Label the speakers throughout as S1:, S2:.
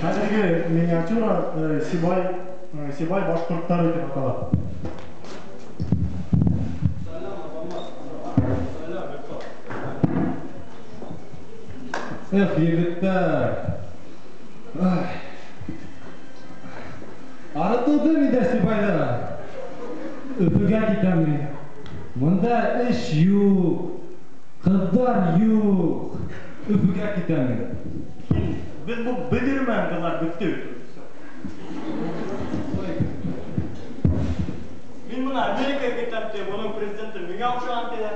S1: Hadi миниатюра Сибай башкорттары деп аталат.
S2: Эх, егіттер. Арытылды менде Сибайлар. Үпіге кетемін. Мұнда іш юқ, қыздар юқ. Үпіге кетемін.
S1: Biz bu bilirmen kadar bitti. Ben bunu Amerika'ya gittim, bunun prezidenti Münyak şu an dedi.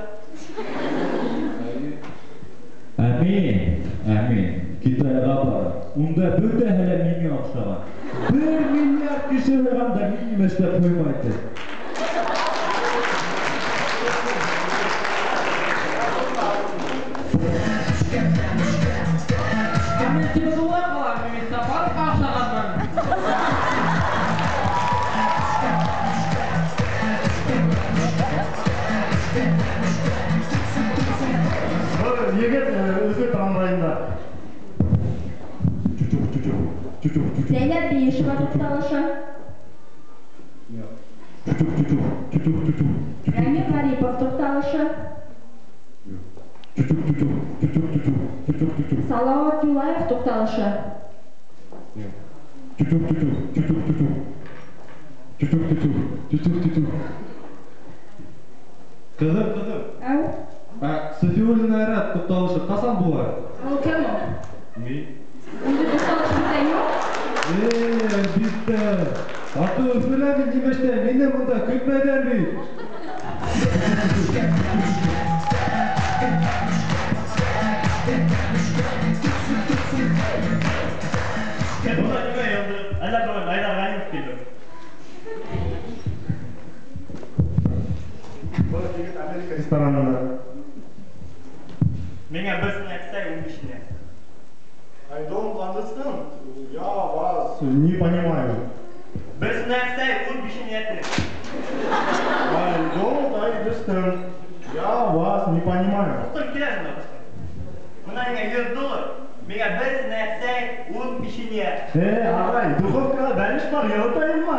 S2: Amin. Kitayga бар. Унда бөтә хәле миңа охшаган. 1 миллиард кеше булганда мин эшләп куймайды.
S1: Егет өзі трамвайында.
S3: Zeynep Beyişova to'xtalishi. Ramil G'aripov to'xtalishi. Salovat Yullayev to'xtalishi.
S2: Kızım. Стадионный наряд to'xtalishi qachon bo'ladi?
S3: Ол kim o?
S2: Men.
S3: Unda to'xtalish bizdan yo'q.
S2: Bitta. Аты o'zlaring demashda, meni bunda kutmaganmi?
S1: Buna nima endi? Allaqachon Aylar G'aniyevich keldi. Bu yigit Amerika restoranida. Menga bir snack-say 15 ne. I don't understand. Я вас не понимаю. Bir snack-say 15 ne. I don't understand. Я вас не понимаю. Кто келесің бе? Мына менga $100. Menga bir snack-say 15 ne. Ағай, духовкада бәліш бар, елтайын ма?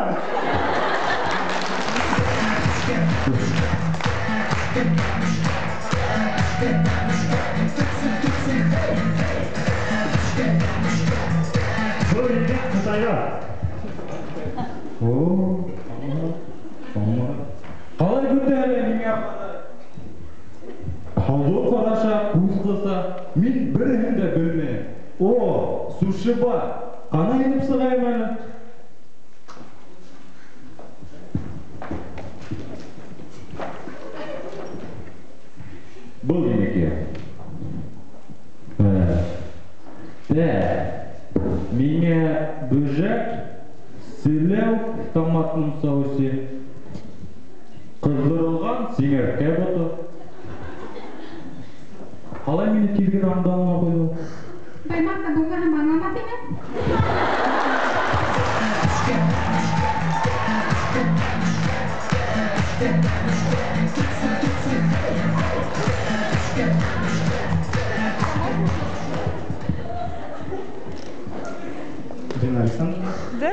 S1: Бұл егет Қытайға.
S2: Қалай күнде әлі меңе қалу қараша, көз қылса, мен бірін де білме. Сушы бар, қана еніп сығайым әлі? Бұл емеке. Мене бөжек, селеу, томатның соусы, қыздырылған сеңерке бұты. Қалай мені келген аңдалына қойды?
S3: Баймақта бұлға һәм аңламат емен?
S1: Журналистан?
S4: Да?